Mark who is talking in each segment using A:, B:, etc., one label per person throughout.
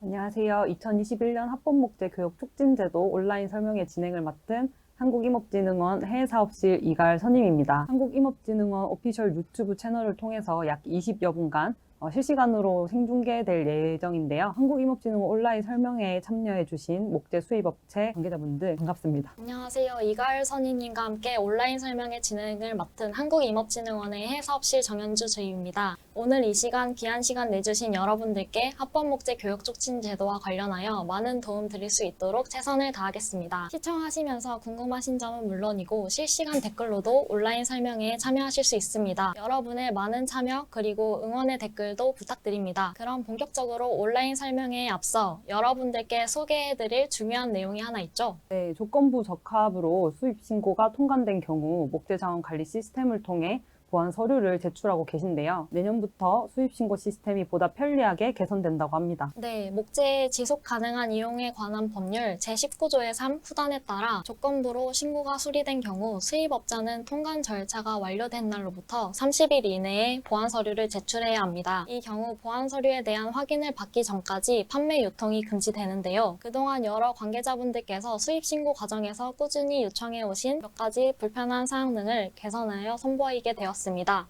A: 안녕하세요. 2021년 합법목재 교육 촉진제도 온라인 설명회 진행을 맡은 한국임업진흥원 해외사업실 이가을 선임입니다. 한국임업진흥원 오피셜 유튜브 채널을 통해서 약 20여 분간 실시간으로 생중계될 예정인데요. 한국임업진흥원 온라인 설명회에 참여해주신 목재 수입업체 관계자분들 반갑습니다.
B: 안녕하세요. 이가을 선임님과 함께 온라인 설명회 진행을 맡은 한국임업진흥원의 해외사업실 정현주 주임입니다. 오늘 이 시간 귀한 시간 내주신 여러분들께 합법목재 교육 촉진 제도와 관련하여 많은 도움 드릴 수 있도록 최선을 다하겠습니다. 시청하시면서 궁금하신 점은 물론이고 실시간 댓글로도 온라인 설명회에 참여하실 수 있습니다. 여러분의 많은 참여 그리고 응원의 댓글도 부탁드립니다. 그럼 본격적으로 온라인 설명회에 앞서 여러분들께 소개해드릴 중요한 내용이 하나 있죠?
A: 네, 조건부 적합으로 수입 신고가 통관된 경우 목재 자원 관리 시스템을 통해 보안 서류를 제출하고 계신데요. 내년부터 수입 신고 시스템이 보다 편리하게 개선된다고 합니다.
B: 네, 목재의 지속 가능한 이용에 관한 법률 제19조의 3 후단에 따라 조건부로 신고가 수리된 경우 수입업자는 통관 절차가 완료된 날로부터 30일 이내에 보안 서류를 제출해야 합니다. 이 경우 보안 서류에 대한 확인을 받기 전까지 판매 유통이 금지되는데요. 그동안 여러 관계자분들께서 수입 신고 과정에서 꾸준히 요청해 오신 몇 가지 불편한 사항 등을 개선하여 선보이게 되었습니다.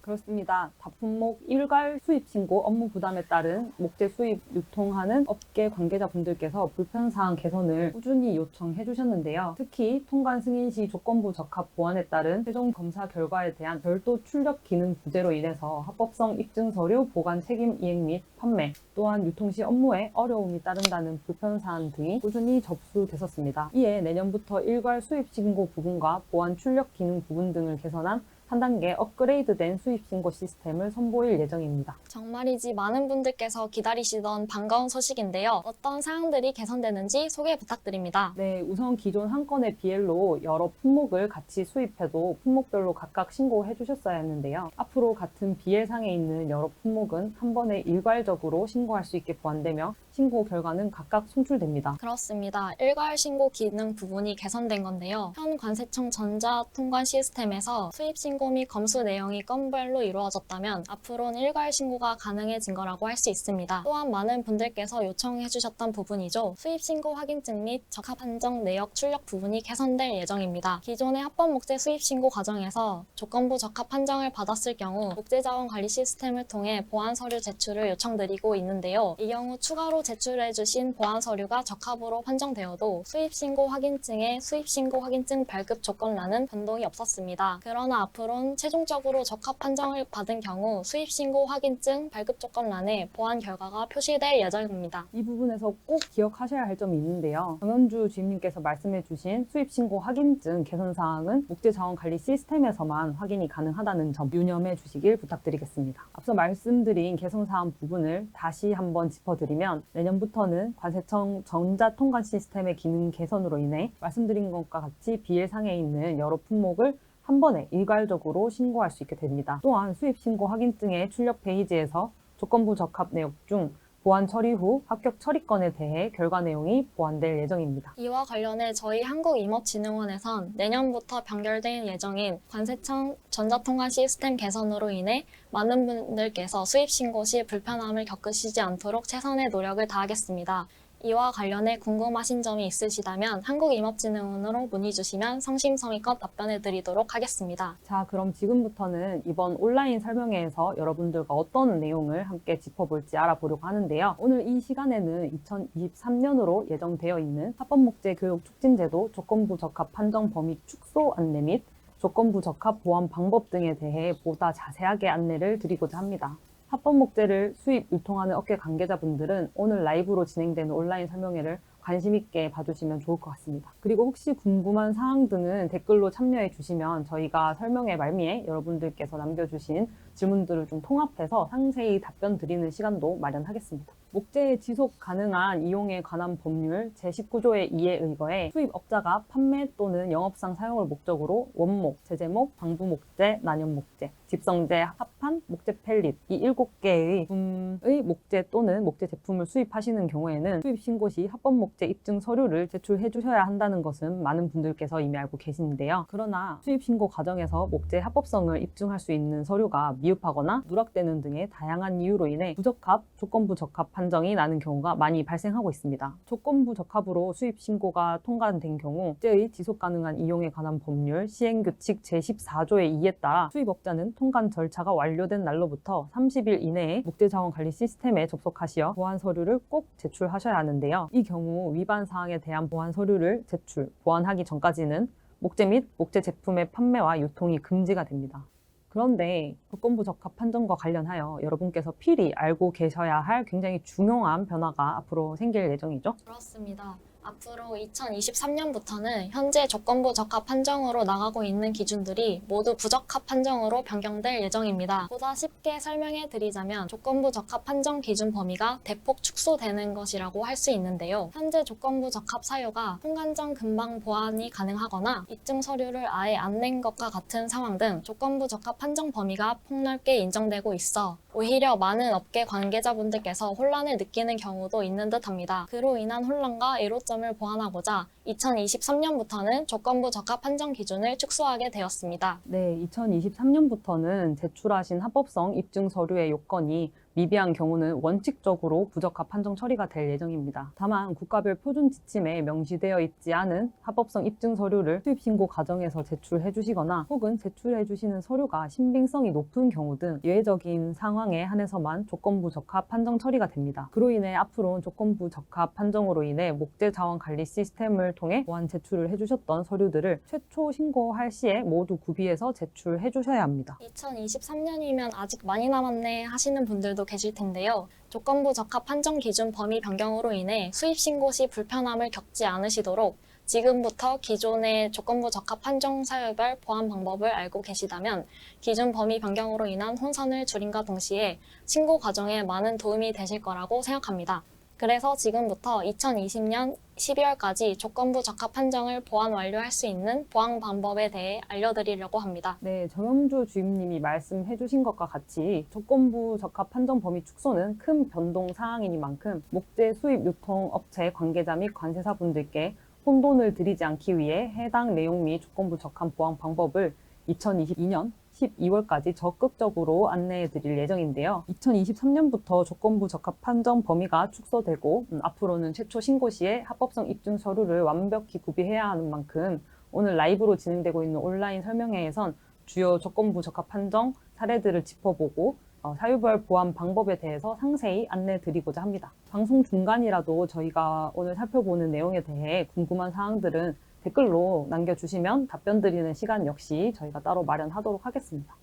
A: 그렇습니다. 다품목 일괄 수입 신고 업무 부담에 따른 목재 수입 유통하는 업계 관계자분들께서 불편사항 개선을 꾸준히 요청해 주셨는데요. 특히 통관 승인 시 조건부 적합 보안에 따른 최종 검사 결과에 대한 별도 출력 기능 부재로 인해서 합법성 입증 서류 보관 책임 이행 및 판매, 또한 유통 시 업무에 어려움이 따른다는 불편사항 등이 꾸준히 접수됐었습니다. 이에 내년부터 일괄 수입 신고 부분과 보안 출력 기능 부분 등을 개선한 한 단계 업그레이드된 수입 신고 시스템을 선보일 예정입니다.
B: 정말이지 많은 분들께서 기다리시던 반가운 소식인데요. 어떤 사항들이 개선되는지 소개 부탁드립니다.
A: 네, 우선 기존 한 건의 BL로 여러 품목을 같이 수입해도 품목별로 각각 신고해 주셨어야 했는데요. 앞으로 같은 BL상에 있는 여러 품목은 한 번에 일괄적으로 신고할 수 있게 보완되며 신고 결과는 각각 송출됩니다.
B: 그렇습니다. 일괄 신고 기능 부분이 개선된 건데요. 현 관세청 전자통관 시스템에서 수입 신고 및 검수 내용이 건별로 이루어졌다면 앞으로는 일괄 신고가 가능해진 거라고 할 수 있습니다. 또한 많은 분들께서 요청해 주셨던 부분이죠. 수입 신고 확인증 및 적합 한정 내역 출력 부분이 개선될 예정입니다. 기존의 합법 목재 수입 신고 과정에서 조건부 적합 판정을 받았을 경우 목재 자원 관리 시스템을 통해 보안 서류 제출을 요청드리고 있는데요. 이 경우 추가로 제출해 주신 보안 서류가 적합으로 판정되어도 수입 신고 확인증에 수입 신고 확인증 발급 조건란은 변동이 없었습니다. 그러나 앞으로는 최종적으로 적합 판정을 받은 경우 수입 신고 확인증 발급 조건란에 보안 결과가 표시될 예정입니다.
A: 이 부분에서 꼭 기억하셔야 할 점이 있는데요. 정현주 주임님께서 말씀해 주신 수입 신고 확인증 개선 사항은 목재 자원 관리 시스템에서만 확인이 가능하다는 점 유념해 주시길 부탁드리겠습니다. 앞서 말씀드린 개선 사항 부분을 다시 한번 짚어드리면 내년부터는 관세청 전자통관 시스템의 기능 개선으로 인해 말씀드린 것과 같이 BL상에 있는 여러 품목을 한 번에 일괄적으로 신고할 수 있게 됩니다. 또한 수입 신고 확인증의 출력 페이지에서 조건부 적합 내역 중 보안 처리 후 합격 처리건에 대해 결과 내용이 보완될 예정입니다.
B: 이와 관련해 저희 한국임업진흥원에선 내년부터 변결될 예정인 관세청 전자통관 시스템 개선으로 인해 많은 분들께서 수입 신고 시 불편함을 겪으시지 않도록 최선의 노력을 다하겠습니다. 이와 관련해 궁금하신 점이 있으시다면 한국임업진흥원으로 문의 주시면 성심성의껏 답변해 드리도록 하겠습니다.
A: 자, 그럼 지금부터는 이번 온라인 설명회에서 여러분들과 어떤 내용을 함께 짚어볼지 알아보려고 하는데요. 오늘 이 시간에는 2023년으로 예정되어 있는 합법목재 교육 촉진제도 조건부 적합 판정 범위 축소 안내 및 조건부 적합 보완 방법 등에 대해 보다 자세하게 안내를 드리고자 합니다. 합법목재를 수입, 유통하는 업계 관계자분들은 오늘 라이브로 진행되는 온라인 설명회를 관심 있게 봐주시면 좋을 것 같습니다. 그리고 혹시 궁금한 사항 등은 댓글로 참여해 주시면 저희가 설명회 말미에 여러분들께서 남겨주신 질문들을 좀 통합해서 상세히 답변 드리는 시간도 마련하겠습니다. 목재의 지속 가능한 이용에 관한 법률 제19조의 2에 의거해 수입업자가 판매 또는 영업상 사용을 목적으로 원목, 제재목, 방부목재, 난연목재, 집성재, 합판, 목재 펠릿 이 7개의 제품의 목재 또는 목재 제품을 수입하시는 경우에는 수입 신고 시 합법 목재 입증 서류를 제출해 주셔야 한다는 것은 많은 분들께서 이미 알고 계시는데요. 그러나 수입 신고 과정에서 목재 합법성을 입증할 수 있는 서류가 미흡하거나 누락되는 등의 다양한 이유로 인해 부적합, 조건부 적합 판정이 나는 경우가 많이 발생하고 있습니다. 조건부 적합으로 수입 신고가 통과된 경우 국제의 지속 가능한 이용에 관한 법률 시행규칙 제14조의 2에 따라 수입업자는 통관 절차가 완료된 날로부터 30일 이내에 목재자원관리 시스템에 접속하시어 보안 서류를 꼭 제출하셔야 하는데요. 이 경우 위반 사항에 대한 보안 서류를 제출, 보완하기 전까지는 목재 및 목재 제품의 판매와 유통이 금지가 됩니다. 그런데 조건부 적합 판정과 관련하여 여러분께서 필히 알고 계셔야 할 굉장히 중요한 변화가 앞으로 생길 예정이죠.
B: 그렇습니다. 앞으로 2023년부터는 현재 조건부 적합 판정으로 나가고 있는 기준들이 모두 부적합 판정으로 변경될 예정입니다. 보다 쉽게 설명해 드리자면 조건부 적합 판정 기준 범위가 대폭 축소되는 것이라고 할 수 있는데요. 현재 조건부 적합 사유가 통관 전 금방 보완이 가능하거나 입증 서류를 아예 안 낸 것과 같은 상황 등 조건부 적합 판정 범위가 폭넓게 인정되고 있어 오히려 많은 업계 관계자분들께서 혼란을 느끼는 경우도 있는 듯합니다. 그로 인한 혼란과 애로점을 보완하고자 2023년부터는 조건부 적합 판정 기준을 축소하게 되었습니다.
A: 네, 2023년부터는 제출하신 합법성 입증 서류의 요건이 미비한 경우는 원칙적으로 부적합 판정 처리가 될 예정입니다. 다만 국가별 표준 지침에 명시되어 있지 않은 합법성 입증 서류를 수입 신고 과정에서 제출해 주시거나 혹은 제출해 주시는 서류가 신빙성이 높은 경우 등 예외적인 상황에 한해서만 조건부 적합 판정 처리가 됩니다. 그로 인해 앞으로는 조건부 적합 판정으로 인해 목재 자원 관리 시스템을 통해 보안 제출을 해주셨던 서류들을 최초 신고할 시에 모두 구비해서 제출해 주셔야 합니다.
B: 2023년이면 아직 많이 남았네 하시는 분들도 계실 텐데요. 조건부 적합 판정 기준 범위 변경으로 인해 수입 신고 시 불편함을 겪지 않으시도록 지금부터 기존의 조건부 적합 판정 사유별 보완 방법을 알고 계시다면 기준 범위 변경으로 인한 혼선을 줄임과 동시에 신고 과정에 많은 도움이 되실 거라고 생각합니다. 그래서 지금부터 2020년 12월까지 조건부 적합 판정을 보완 완료할 수 있는 보완 방법에 대해 알려드리려고 합니다.
A: 네, 정영주 주임님이 말씀해 주신 것과 같이 조건부 적합 판정 범위 축소는 큰 변동 사항이니만큼 목재 수입 유통 업체 관계자 및 관세사분들께 혼돈을 드리지 않기 위해 해당 내용 및 조건부 적합 보완 방법을 2022년 12월까지 적극적으로 안내해 드릴 예정인데요. 2023년부터 조건부 적합 판정 범위가 축소되고 앞으로는 최초 신고 시에 합법성 입증 서류를 완벽히 구비해야 하는 만큼 오늘 라이브로 진행되고 있는 온라인 설명회에선 주요 조건부 적합 판정 사례들을 짚어보고 사유별 보완 방법에 대해서 상세히 안내 드리고자 합니다. 방송 중간이라도 저희가 오늘 살펴보는 내용에 대해 궁금한 사항들은 댓글로 남겨주시면 답변 드리는 시간 역시 저희가 따로 마련하도록 하겠습니다.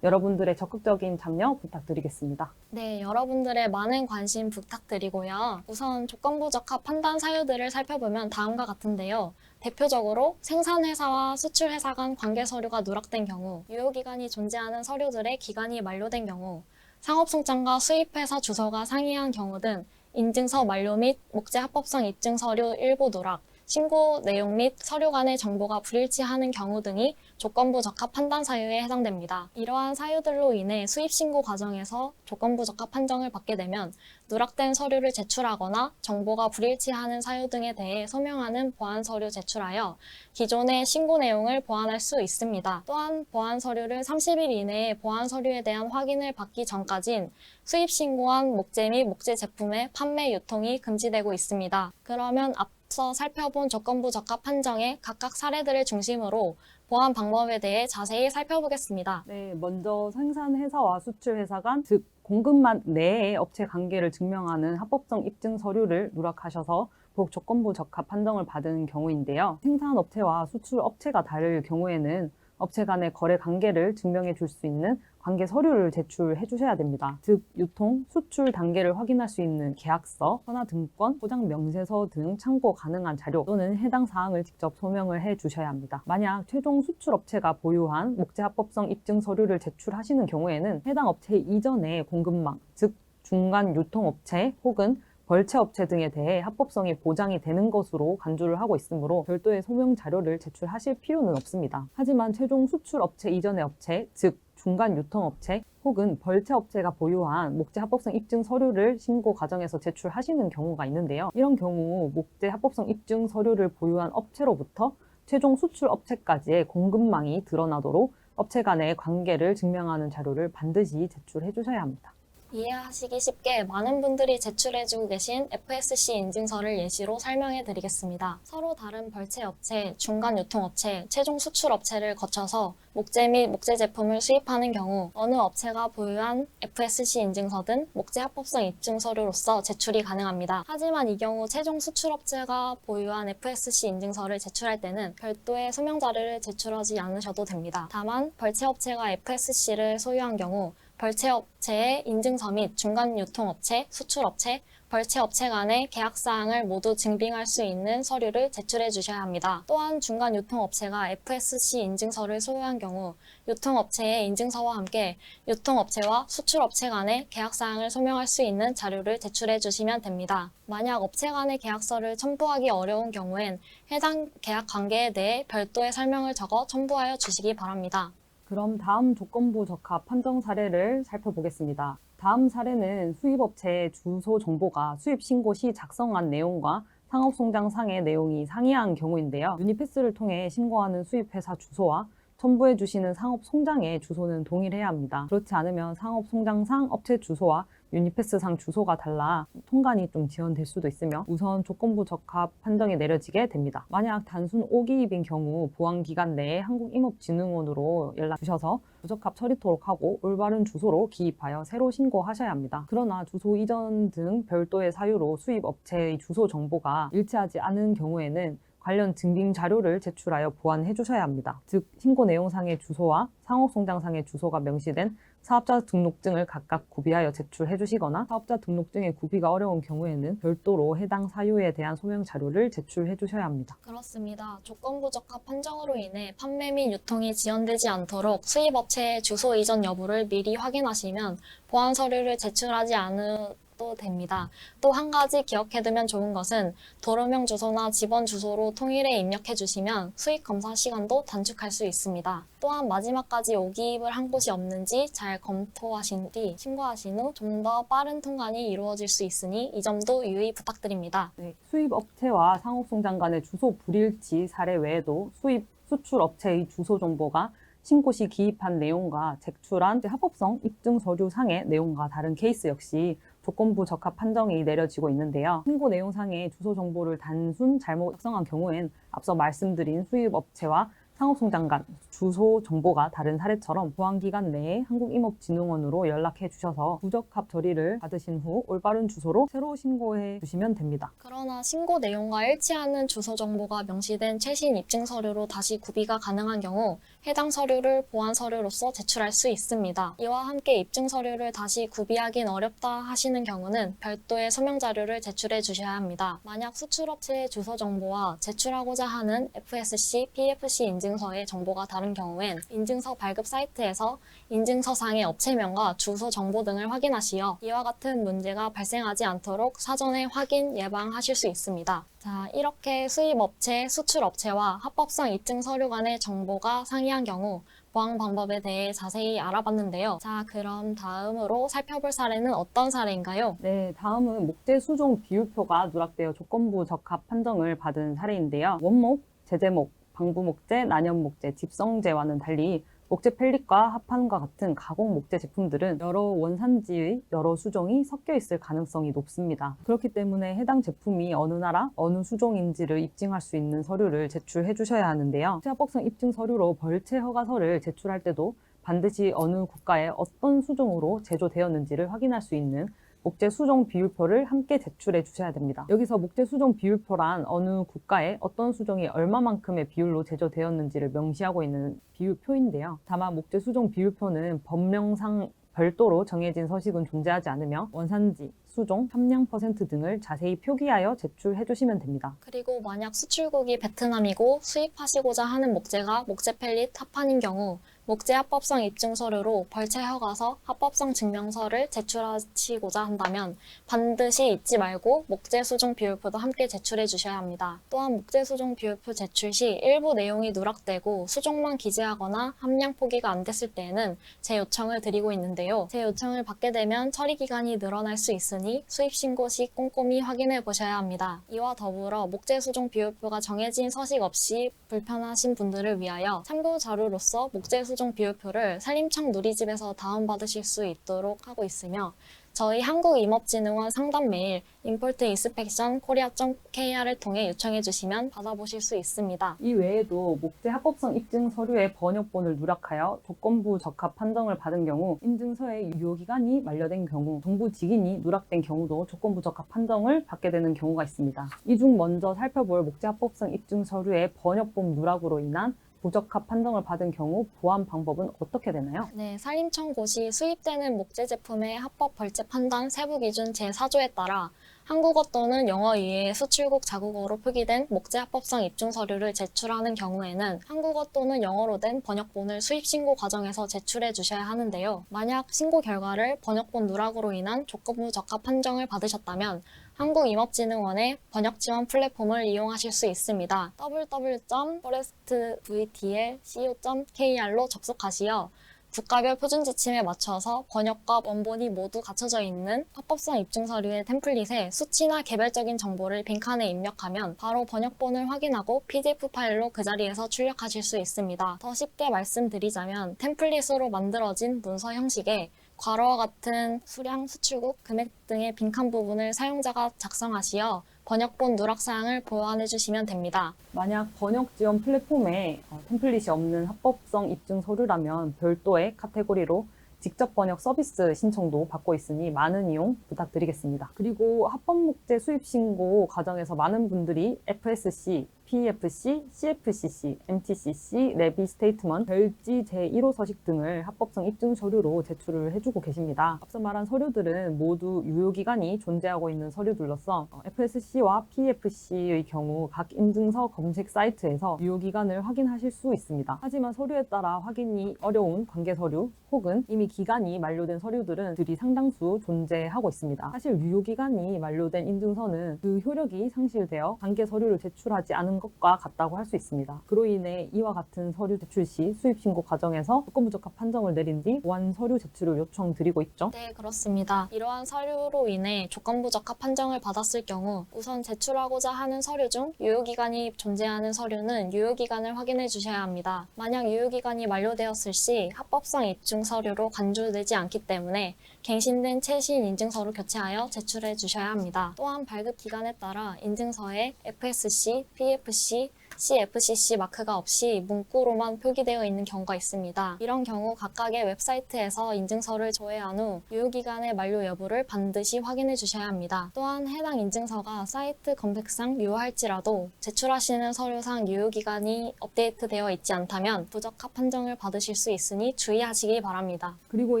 A: 여러분들의 적극적인 참여 부탁드리겠습니다.
B: 네, 여러분들의 많은 관심 부탁드리고요. 우선 조건부 적합 판단 사유들을 살펴보면 다음과 같은데요. 대표적으로 생산회사와 수출회사 간 관계 서류가 누락된 경우, 유효기간이 존재하는 서류들의 기간이 만료된 경우, 상업송장과 수입회사 주소가 상이한 경우 등 인증서 만료 및 목재 합법성 입증 서류 일부 누락, 신고 내용 및 서류 간의 정보가 불일치하는 경우 등이 조건부 적합 판단 사유에 해당됩니다. 이러한 사유들로 인해 수입 신고 과정에서 조건부 적합 판정을 받게 되면 누락된 서류를 제출하거나 정보가 불일치하는 사유 등에 대해 소명하는 보완 서류 제출하여 기존의 신고 내용을 보완할 수 있습니다. 또한 보완 서류를 30일 이내에 보완 서류에 대한 확인을 받기 전까진 수입 신고한 목재 및 목재 제품의 판매 유통이 금지되고 있습니다. 그러면 앞서 살펴본 조건부 적합 판정의 각각 사례들을 중심으로 보완 방법에 대해 자세히 살펴보겠습니다.
A: 네, 먼저 생산회사와 수출회사 간, 즉 공급망 내의 업체 관계를 증명하는 합법성 입증 서류를 누락하셔서 조건부 적합 판정을 받은 경우인데요. 생산업체와 수출업체가 다를 경우에는 업체 간의 거래 관계를 증명해 줄 수 있는 관계 서류를 제출해 주셔야 됩니다. 즉 유통, 수출 단계를 확인할 수 있는 계약서, 선화등권, 포장 명세서 등 참고 가능한 자료 또는 해당 사항을 직접 소명을 해 주셔야 합니다. 만약 최종 수출업체가 보유한 목재 합법성 입증 서류를 제출하시는 경우에는 해당 업체 이전의 공급망, 즉 중간 유통업체 혹은 벌채업체 등에 대해 합법성이 보장이 되는 것으로 간주를 하고 있으므로 별도의 소명 자료를 제출하실 필요는 없습니다. 하지만 최종 수출업체 이전의 업체, 즉 중간 유통업체 혹은 벌채업체가 보유한 목재 합법성 입증 서류를 신고 과정에서 제출하시는 경우가 있는데요. 이런 경우 목재 합법성 입증 서류를 보유한 업체로부터 최종 수출업체까지의 공급망이 드러나도록 업체 간의 관계를 증명하는 자료를 반드시 제출해 주셔야 합니다.
B: 이해하시기 쉽게 많은 분들이 제출해주고 계신 FSC 인증서를 예시로 설명해 드리겠습니다. 서로 다른 벌채업체, 중간유통업체, 최종 수출업체를 거쳐서 목재 및 목재 제품을 수입하는 경우 어느 업체가 보유한 FSC 인증서든 목재 합법성 입증 서류로서 제출이 가능합니다. 하지만 이 경우 최종 수출업체가 보유한 FSC 인증서를 제출할 때는 별도의 소명 자료를 제출하지 않으셔도 됩니다. 다만 벌채업체가 FSC를 소유한 경우 벌채업체의 인증서 및 중간유통업체, 수출업체, 벌채업체 간의 계약사항을 모두 증빙할 수 있는 서류를 제출해 주셔야 합니다. 또한 중간유통업체가 FSC 인증서를 소유한 경우 유통업체의 인증서와 함께 유통업체와 수출업체 간의 계약사항을 소명할 수 있는 자료를 제출해 주시면 됩니다. 만약 업체 간의 계약서를 첨부하기 어려운 경우엔 해당 계약 관계에 대해 별도의 설명을 적어 첨부하여 주시기 바랍니다.
A: 그럼 다음 조건부 적합 판정 사례를 살펴보겠습니다. 다음 사례는 수입업체의 주소 정보가 수입 신고 시 작성한 내용과 상업송장상의 내용이 상이한 경우인데요. 유니패스를 통해 신고하는 수입회사 주소와 첨부해 주시는 상업송장의 주소는 동일해야 합니다. 그렇지 않으면 상업송장상 업체 주소와 유니패스상 주소가 달라 통관이 좀 지연될 수도 있으며 우선 조건부 적합 판정이 내려지게 됩니다. 만약 단순 오기입인 경우 보안기간 내에 한국임업진흥원으로 연락 주셔서 부적합 처리토록 하고 올바른 주소로 기입하여 새로 신고하셔야 합니다. 그러나 주소 이전 등 별도의 사유로 수입업체의 주소 정보가 일치하지 않은 경우에는 관련 증빙 자료를 제출하여 보완해 주셔야 합니다. 즉, 신고 내용상의 주소와 상업송장상의 주소가 명시된 사업자 등록증을 각각 구비하여 제출해 주시거나 사업자 등록증의 구비가 어려운 경우에는 별도로 해당 사유에 대한 소명 자료를 제출해 주셔야 합니다.
B: 그렇습니다. 조건부 적합 판정으로 인해 판매 및 유통이 지연되지 않도록 수입업체의 주소 이전 여부를 미리 확인하시면 보완 서류를 제출하지 않아도 됩니다. 또 한 가지 기억해두면 좋은 것은 도로명 주소나 집원 주소로 통일해 입력해 주시면 수익 검사 시간도 단축할 수 있습니다. 또한 마지막까지 오기입을 한 곳이 없는지 잘 검토하신 뒤 신고하신 후 좀 더 빠른 통관이 이루어질 수 있으니 이 점도 유의 부탁드립니다.
A: 네, 수입업체와 상업송장 간의 주소 불일치 사례 외에도 수입 수출업체의 주소 정보가 신고 시 기입한 내용과 제출한 합법성 입증 서류 상의 내용과 다른 케이스 역시 조건부 적합 판정이 내려지고 있는데요. 신고 내용상의 주소 정보를 단순 잘못 작성한 경우엔 앞서 말씀드린 수입업체와 상업송장 간 주소 정보가 다른 사례처럼 보안기간 내에 한국임업진흥원으로 연락해 주셔서 부적합 처리를 받으신 후 올바른 주소로 새로 신고해 주시면 됩니다.
B: 그러나 신고 내용과 일치하는 주소 정보가 명시된 최신 입증 서류로 다시 구비가 가능한 경우 해당 서류를 보완 서류로서 제출할 수 있습니다. 이와 함께 입증 서류를 다시 구비하긴 어렵다 하시는 경우는 별도의 소명 자료를 제출해 주셔야 합니다. 만약 수출업체의 주소 정보와 제출하고자 하는 FSC, PFC 인증서의 정보가 다른 경우엔 인증서 발급 사이트에서 인증서상의 업체명과 주소 정보 등을 확인하시어 이와 같은 문제가 발생하지 않도록 사전에 확인 예방하실 수 있습니다. 자, 이렇게 수입업체, 수출업체와 합법성 입증 서류 간의 정보가 상이한 경우 보안 방법에 대해 자세히 알아봤는데요. 자, 그럼 다음으로 살펴볼 사례는 어떤 사례인가요?
A: 네, 다음은 목재 수종 비율표가 누락되어 조건부 적합 판정을 받은 사례인데요. 원목, 제재목, 방부목재, 난연목재, 집성재와는 달리 목재 펠릿과 합판과 같은 가공 목재 제품들은 여러 원산지의 여러 수종이 섞여 있을 가능성이 높습니다. 그렇기 때문에 해당 제품이 어느 나라, 어느 수종인지를 입증할 수 있는 서류를 제출해 주셔야 하는데요. 합법성 입증 서류로 벌채 허가서를 제출할 때도 반드시 어느 국가에 어떤 수종으로 제조되었는지를 확인할 수 있는 목재 수종 비율표를 함께 제출해 주셔야 됩니다. 여기서 목재 수종 비율표란 어느 국가에 어떤 수종이 얼마만큼의 비율로 제조되었는지를 명시하고 있는 비율표인데요. 다만 목재 수종 비율표는 법령상 별도로 정해진 서식은 존재하지 않으며 원산지, 수종, 함량 퍼센트 등을 자세히 표기하여 제출해 주시면 됩니다.
B: 그리고 만약 수출국이 베트남이고 수입하시고자 하는 목재가 목재 펠릿 합판인 경우 목재 합법성 입증 서류로 벌채 허가서, 합법성 증명서를 제출하시고자 한다면 반드시 잊지 말고 목재 수종 비율표도 함께 제출해 주셔야 합니다. 또한 목재 수종 비율표 제출 시 일부 내용이 누락되고 수종만 기재하거나 함량 포기가 안 됐을 때에는 재요청을 드리고 있는데요. 재요청을 받게 되면 처리 기간이 늘어날 수 있으니 수입 신고 시 꼼꼼히 확인해 보셔야 합니다. 이와 더불어 목재 수종 비율표가 정해진 서식 없이 불편하신 분들을 위하여 참고 자료로서 목재 수종 3종 비율표를 산림청 누리집에서 다운받으실 수 있도록 하고 있으며 저희 한국임업진흥원 상담 메일 importinspectionkorea.kr을 통해 요청해 주시면 받아보실 수 있습니다.
A: 이 외에도 목재 합법성 입증 서류의 번역본을 누락하여 조건부 적합 판정을 받은 경우, 인증서의 유효기간이 만료된 경우, 정부 직인이 누락된 경우도 조건부 적합 판정을 받게 되는 경우가 있습니다. 이 중 먼저 살펴볼 목재 합법성 입증 서류의 번역본 누락으로 인한 부적합 판정을 받은 경우 보완 방법은 어떻게 되나요?
B: 네, 산림청고시 수입되는 목재 제품의 합법 벌재 판단 세부 기준 제4조에 따라 한국어 또는 영어 이외의 수출국 자국어로 표기된 목재 합법성 입증 서류를 제출하는 경우에는 한국어 또는 영어로 된 번역본을 수입 신고 과정에서 제출해 주셔야 하는데요. 만약 신고 결과를 번역본 누락으로 인한 조건부 적합 판정을 받으셨다면 한국임업진흥원의 번역 지원 플랫폼을 이용하실 수 있습니다. www.forestvtl.co.kr로 접속하시어 국가별 표준 지침에 맞춰서 번역과 원본이 모두 갖춰져 있는 합법성 입증 서류의 템플릿에 수치나 개별적인 정보를 빈칸에 입력하면 바로 번역본을 확인하고 PDF 파일로 그 자리에서 출력하실 수 있습니다. 더 쉽게 말씀드리자면 템플릿으로 만들어진 문서 형식에 괄호와 같은 수량, 수출국, 금액 등의 빈칸 부분을 사용자가 작성하시어 번역본 누락 사항을 보완해 주시면 됩니다.
A: 만약 번역 지원 플랫폼에 템플릿이 없는 합법성 입증 서류라면 별도의 카테고리로 직접 번역 서비스 신청도 받고 있으니 많은 이용 부탁드리겠습니다. 그리고 합법목재 수입 신고 과정에서 많은 분들이 FSC, PEFC, CFCC, MTCC, 레비 스테이트먼트, 별지 제1호 서식 등을 합법성 입증 서류로 제출을 해주고 계십니다. 앞서 말한 서류들은 모두 유효기간이 존재하고 있는 서류들로서 FSC와 PEFC의 경우 각 인증서 검색 사이트에서 유효기간을 확인하실 수 있습니다. 하지만 서류에 따라 확인이 어려운 관계 서류 혹은 이미 기간이 만료된 서류들은 들이 상당수 존재하고 있습니다. 사실 유효기간이 만료된 인증서는 그 효력이 상실되어 관계 서류를 제출하지 않은 것과 같다고 할 수 있습니다. 그로 인해 이와 같은 서류 제출 시 수입신고 과정에서 조건부 적합 판정을 내린 뒤 보완 서류 제출을 요청드리고 있죠.
B: 네, 그렇습니다. 이러한 서류로 인해 조건부 적합 판정을 받았을 경우 우선 제출하고자 하는 서류 중 유효기간이 존재하는 서류는 유효기간을 확인해 주셔야 합니다. 만약 유효기간이 만료되었을 시 합법성 입증 서류로 간주되지 않기 때문에 갱신된 최신 인증서로 교체하여 제출해 주셔야 합니다. 또한 발급 기간에 따라 인증서에 FSC, PFC, CFCC 마크가 없이 문구로만 표기되어 있는 경우가 있습니다. 이런 경우 각각의 웹사이트에서 인증서를 조회한 후 유효기간의 만료 여부를 반드시 확인해 주셔야 합니다. 또한 해당 인증서가 사이트 검색상 유효할지라도 제출하시는 서류상 유효기간이 업데이트되어 있지 않다면 부적합 판정을 받으실 수 있으니 주의하시기 바랍니다.
A: 그리고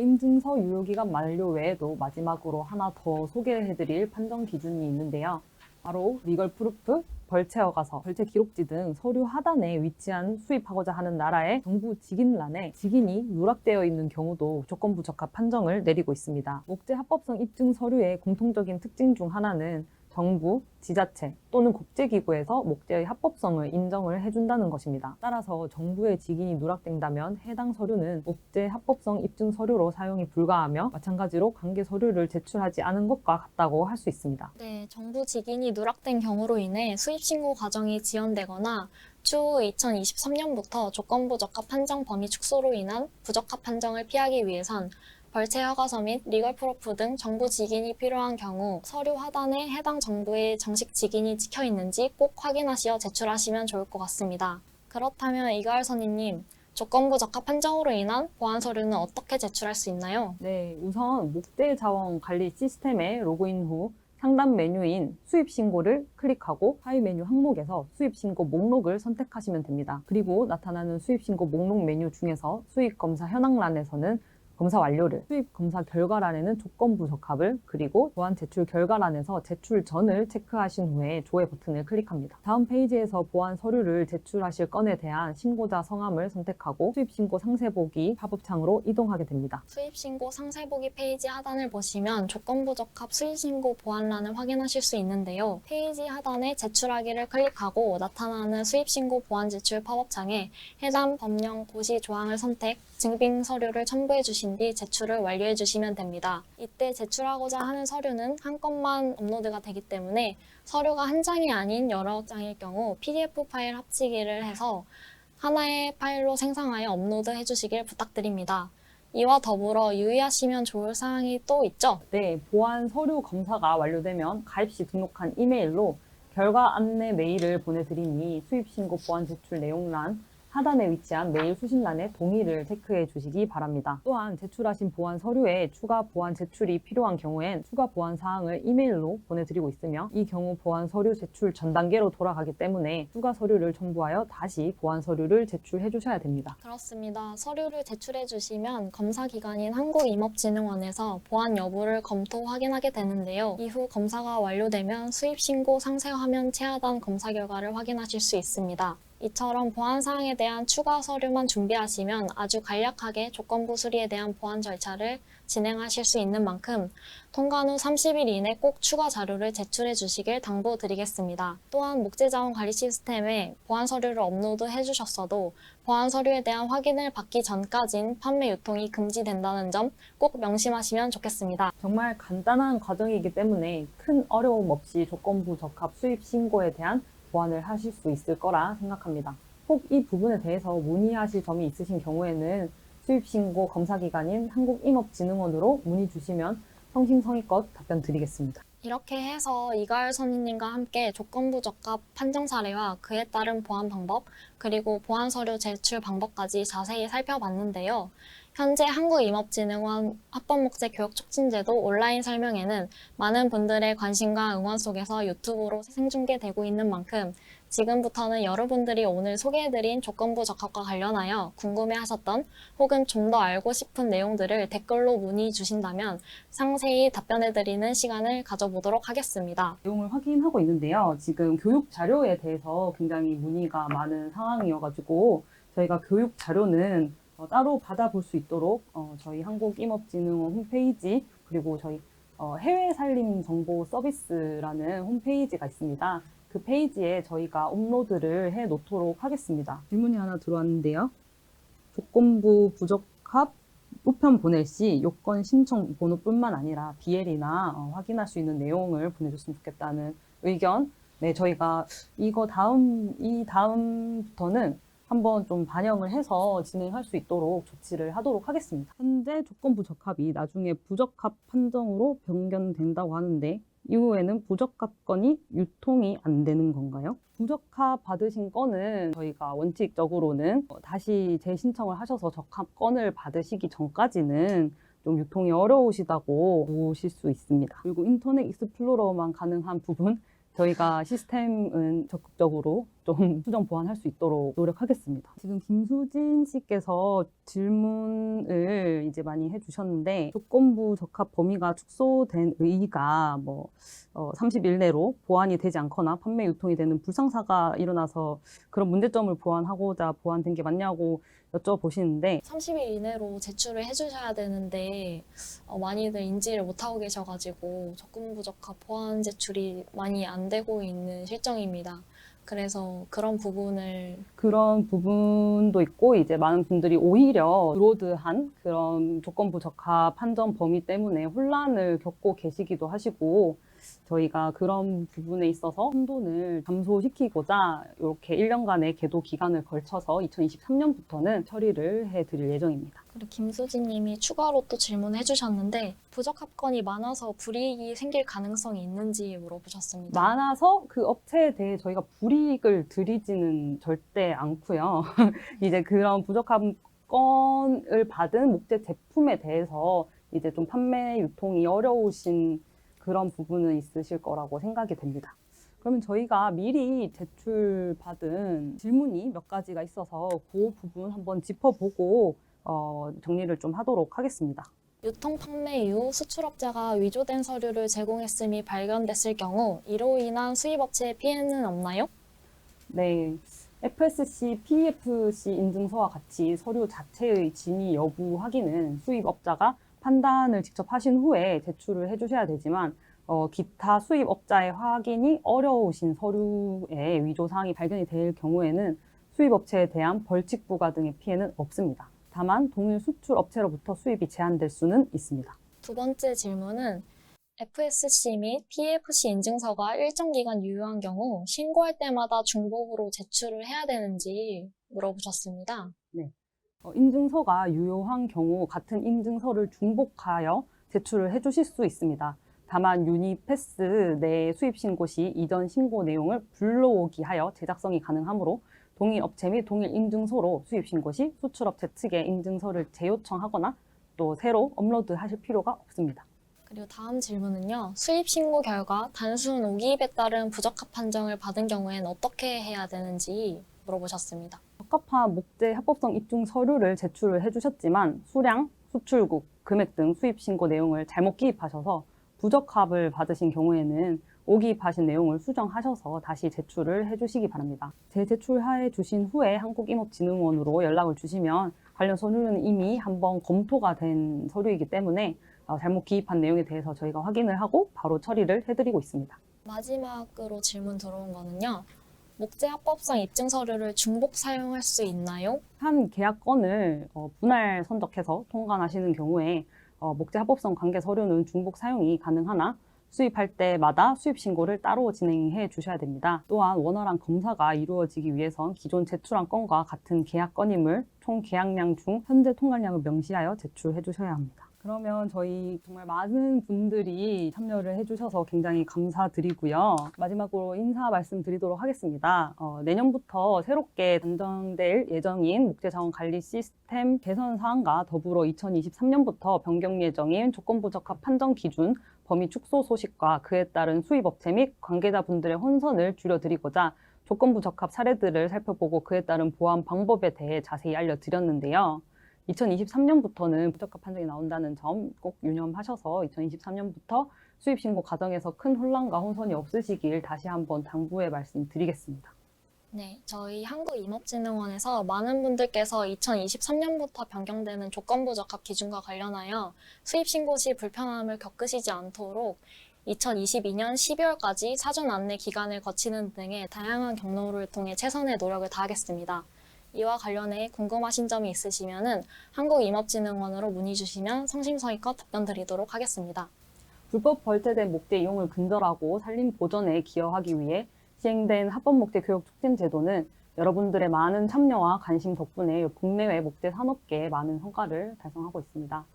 A: 인증서 유효기간 만료 외에도 마지막으로 하나 더 소개해드릴 판정 기준이 있는데요. 바로 리걸 프루프, 벌채 허가서, 벌채 기록지 등 서류 하단에 위치한 수입하고자 하는 나라의 정부 직인란에 직인이 누락되어 있는 경우도 조건부 적합 판정을 내리고 있습니다. 목재 합법성 입증 서류의 공통적인 특징 중 하나는 정부, 지자체 또는 국제기구에서 목재의 합법성을 인정을 해준다는 것입니다. 따라서 정부의 직인이 누락된다면 해당 서류는 목재 합법성 입증 서류로 사용이 불가하며 마찬가지로 관계 서류를 제출하지 않은 것과 같다고 할 수 있습니다.
B: 네, 정부 직인이 누락된 경우로 인해 수입신고 과정이 지연되거나 추후 2023년부터 조건부 적합 판정 범위 축소로 인한 부적합 판정을 피하기 위해선 벌채 허가서 및 리걸 프로프 등 정부 직인이 필요한 경우 서류 하단에 해당 정부의 정식 직인이 찍혀 있는지 꼭 확인하시어 제출하시면 좋을 것 같습니다. 그렇다면 이가을 선임님, 조건부 적합 판정으로 인한 보완 서류는 어떻게 제출할 수 있나요?
A: 네, 우선 목재 자원 관리 시스템에 로그인 후 상단 메뉴인 수입 신고를 클릭하고 하위 메뉴 항목에서 수입 신고 목록을 선택하시면 됩니다. 그리고 나타나는 수입 신고 목록 메뉴 중에서 수입 검사 현황란에서는 검사 완료를, 수입 검사 결과란에는 조건부 적합을, 그리고 보완 제출 결과란에서 제출 전을 체크하신 후에 조회 버튼을 클릭합니다. 다음 페이지에서 보완 서류를 제출하실 건에 대한 신고자 성함을 선택하고 수입신고 상세보기 팝업창으로 이동하게 됩니다.
B: 수입신고 상세보기 페이지 하단을 보시면 조건부 적합 수입신고 보완란을 확인하실 수 있는데요. 페이지 하단에 제출하기를 클릭하고 나타나는 수입신고 보완 제출 팝업창에 해당 법령 고시 조항을 선택, 증빙 서류를 첨부해 주신 뒤 제출을 완료해 주시면 됩니다. 이때 제출하고자 하는 서류는 한 건만 업로드가 되기 때문에 서류가 한 장이 아닌 여러 장일 경우 PDF 파일 합치기를 해서 하나의 파일로 생성하여 업로드해 주시길 부탁드립니다. 이와 더불어 유의하시면 좋을 사항이 또 있죠?
A: 네, 보안 서류 검사가 완료되면 가입 시 등록한 이메일로 결과 안내 메일을 보내드리니 수입신고 보안 제출 내용란 하단에 위치한 메일 수신란의 동의를 체크해 주시기 바랍니다. 또한 제출하신 보안 서류에 추가 보안 제출이 필요한 경우엔 추가 보안 사항을 이메일로 보내드리고 있으며 이 경우 보안 서류 제출 전 단계로 돌아가기 때문에 추가 서류를 첨부하여 다시 보안 서류를 제출해 주셔야 됩니다.
B: 그렇습니다. 서류를 제출해 주시면 검사기관인 한국임업진흥원에서 보안 여부를 검토 확인하게 되는데요. 이후 검사가 완료되면 수입신고 상세 화면 체하단 검사 결과를 확인하실 수 있습니다. 이처럼 보안 사항에 대한 추가 서류만 준비하시면 아주 간략하게 조건부 수리에 대한 보안 절차를 진행하실 수 있는 만큼 통관 후 30일 이내 꼭 추가 자료를 제출해 주시길 당부드리겠습니다. 또한 목재자원 관리 시스템에 보안 서류를 업로드해 주셨어도 보안 서류에 대한 확인을 받기 전까진 판매 유통이 금지된다는 점 꼭 명심하시면 좋겠습니다.
A: 정말 간단한 과정이기 때문에 큰 어려움 없이 조건부 적합 수입 신고에 대한 보완을 하실 수 있을 거라 생각합니다. 혹 이 부분에 대해서 문의하실 점이 있으신 경우에는 수입신고 검사기관인 한국임업진흥원으로 문의 주시면 성심성의껏 답변 드리겠습니다.
B: 이렇게 해서 이가을 선임님과 함께 조건부 적합 판정 사례와 그에 따른 보안 방법, 그리고 보안 서류 제출 방법까지 자세히 살펴봤는데요. 현재 한국임업진흥원 합법목재 교육촉진제도 온라인 설명회는 많은 분들의 관심과 응원 속에서 유튜브로 생중계되고 있는 만큼 지금부터는 여러분들이 오늘 소개해드린 조건부 적합과 관련하여 궁금해하셨던 혹은 좀 더 알고 싶은 내용들을 댓글로 문의 주신다면 상세히 답변해드리는 시간을 가져보도록 하겠습니다.
A: 내용을 확인하고 있는데요. 지금 교육 자료에 대해서 굉장히 문의가 많은 상황이어가지고 저희가 교육 자료는 따로 받아볼 수 있도록 저희 한국임업진흥원 홈페이지 그리고 저희 해외 살림 정보 서비스라는 홈페이지가 있습니다. 그 페이지에 저희가 업로드를 해 놓도록 하겠습니다. 질문이 하나 들어왔는데요. 조건부 부적합 우편 보낼 시 요건 신청 번호뿐만 아니라 BL이나 확인할 수 있는 내용을 보내줬으면 좋겠다는 의견. 네, 저희가 이 다음부터는 한번 좀 반영을 해서 진행할 수 있도록 조치를 하도록 하겠습니다. 현재 조건부 적합이 나중에 부적합 판정으로 변경된다고 하는데 이후에는 부적합 건이 유통이 안 되는 건가요? 부적합 받으신 건은 저희가 원칙적으로는 다시 재신청을 하셔서 적합 건을 받으시기 전까지는 좀 유통이 어려우시다고 보실 수 있습니다. 그리고 인터넷 익스플로러만 가능한 부분 저희가 시스템은 적극적으로 좀 수정 보완할 수 있도록 노력하겠습니다. 지금 김수진 씨께서 질문을 이제 많이 해주셨는데 조건부 적합 범위가 축소된 의의가 30일 내로 보완이 되지 않거나 판매 유통이 되는 불상사가 일어나서 그런 문제점을 보완하고자 보완된 게 맞냐고 여쭤보시는데
B: 30일 이내로 제출을 해주셔야 되는데 많이들 인지를 못하고 계셔가지고 조건부 적합 보완 제출이 많이 안 되고 있는 실정입니다. 그래서 그런 부분도 있고 이제 많은 분들이 오히려 브로드한 그런 조건부 적합 판정 범위 때문에 혼란을 겪고 계시기도 하시고 저희가 그런 부분에 있어서 혼돈을 감소시키고자 이렇게 1년간의 계도 기간을 걸쳐서 2023년부터는 처리를 해드릴 예정입니다. 그리고 김수진 님이 추가로 또 질문해 주셨는데 부적합 건이 많아서 불이익이 생길 가능성이 있는지 물어보셨습니다.
A: 많아서 그 업체에 대해 저희가 불이익을 드리지는 절대 않고요. 이제 그런 부적합 건을 받은 목재 제품에 대해서 이제 좀 판매 유통이 어려우신 그런 부분은 있으실 거라고 생각이 됩니다. 그러면 저희가 미리 제출받은 질문이 몇 가지가 있어서 그 부분 한번 짚어보고 정리를 좀 하도록 하겠습니다.
B: 유통 판매 이후 수출업자가 위조된 서류를 제공했음이 발견됐을 경우 이로 인한 수입업체의 피해는 없나요?
A: 네, FSC, PEFC 인증서와 같이 서류 자체의 진위 여부 확인은 수입업자가 판단을 직접 하신 후에 제출을 해주셔야 되지만 기타 수입업자의 확인이 어려우신 서류에 위조사항이 발견이 될 경우에는 수입업체에 대한 벌칙 부과 등의 피해는 없습니다. 다만 동일 수출업체로부터 수입이 제한될 수는 있습니다.
B: 두 번째 질문은 FSC 및 PFC 인증서가 일정 기간 유효한 경우 신고할 때마다 중복으로 제출을 해야 되는지 물어보셨습니다.
A: 인증서가 유효한 경우 같은 인증서를 중복하여 제출을 해주실 수 있습니다. 다만 유니패스 내 수입신고 시 이전 신고 내용을 불러오기 하여 제작성이 가능하므로 동일 업체 및 동일 인증서로 수입신고 시 수출업체 측에 인증서를 재요청하거나 또 새로 업로드하실 필요가 없습니다.
B: 그리고 다음 질문은요. 수입 신고 결과 단순 오기입에 따른 부적합 판정을 받은 경우엔 어떻게 해야 되는지 물어보셨습니다.
A: 적합한 목재 합법성 입증 서류를 제출을 해주셨지만 수량, 수출국, 금액 등 수입신고 내용을 잘못 기입하셔서 부적합을 받으신 경우에는 오기입하신 내용을 수정하셔서 다시 제출을 해주시기 바랍니다. 재제출해 주신 후에 한국임업진흥원으로 연락을 주시면 관련 서류는 이미 한번 검토가 된 서류이기 때문에 잘못 기입한 내용에 대해서 저희가 확인을 하고 바로 처리를 해드리고 있습니다.
B: 마지막으로 질문 들어온 거는요. 목재 합법성 입증 서류를 중복 사용할 수 있나요?
A: 한 계약건을 분할 선적해서 통관하시는 경우에 목재 합법성 관계 서류는 중복 사용이 가능하나 수입할 때마다 수입 신고를 따로 진행해 주셔야 됩니다. 또한 원활한 검사가 이루어지기 위해선 기존 제출한 건과 같은 계약건임을 총 계약량 중 현재 통관량을 명시하여 제출해 주셔야 합니다. 그러면 저희 정말 많은 분들이 참여를 해주셔서 굉장히 감사드리고요. 마지막으로 인사 말씀드리도록 하겠습니다. 내년부터 새롭게 단정될 예정인 목재자원관리 시스템 개선 사항과 더불어 2023년부터 변경 예정인 조건부 적합 판정 기준, 범위 축소 소식과 그에 따른 수입업체 및 관계자분들의 혼선을 줄여드리고자 조건부 적합 사례들을 살펴보고 그에 따른 보완 방법에 대해 자세히 알려드렸는데요. 2023년부터는 부적합 판정이 나온다는 점 꼭 유념하셔서 2023년부터 수입신고 과정에서 큰 혼란과 혼선이 없으시길 다시 한번 당부의 말씀드리겠습니다.
B: 네, 저희 한국임업진흥원에서 많은 분들께서 2023년부터 변경되는 조건부 적합 기준과 관련하여 수입 신고 시 불편함을 겪으시지 않도록 2022년 12월까지 사전 안내 기간을 거치는 등의 다양한 경로를 통해 최선의 노력을 다하겠습니다. 이와 관련해 궁금하신 점이 있으시면 한국임업진흥원으로 문의 주시면 성심성의껏 답변 드리도록 하겠습니다.
A: 불법 벌채된 목재 이용을 근절하고 산림 보전에 기여하기 위해 시행된 합법목재 교육 촉진 제도는 여러분들의 많은 참여와 관심 덕분에 국내외 목재 산업계에 많은 성과를 달성하고 있습니다.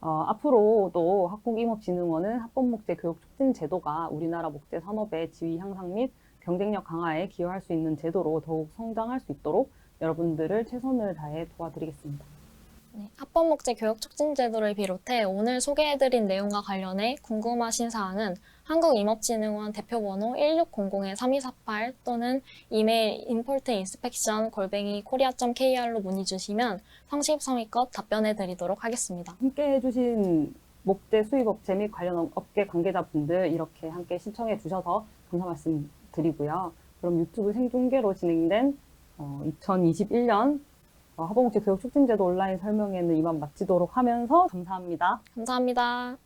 A: 앞으로도 한국임업진흥원은 합법목재 교육 촉진 제도가 우리나라 목재 산업의 지위 향상 및 경쟁력 강화에 기여할 수 있는 제도로 더욱 성장할 수 있도록 여러분들을 최선을 다해 도와드리겠습니다.
B: 네, 합법목재 교육 촉진 제도를 비롯해 오늘 소개해드린 내용과 관련해 궁금하신 사항은 한국임업진흥원 대표번호 1600-3248 또는 이메일 importinspection@korea.kr로 문의 주시면 성심성의껏 답변해 드리도록 하겠습니다.
A: 함께 해주신 목재 수입업체 및 관련 업계 관계자분들 이렇게 함께 신청해 주셔서 감사 말씀 드리고요. 그럼 유튜브 생중계로 진행된 2021년 합법목재 교육 촉진제도 온라인 설명회는 이만 마치도록 하면서 감사합니다.
B: 감사합니다.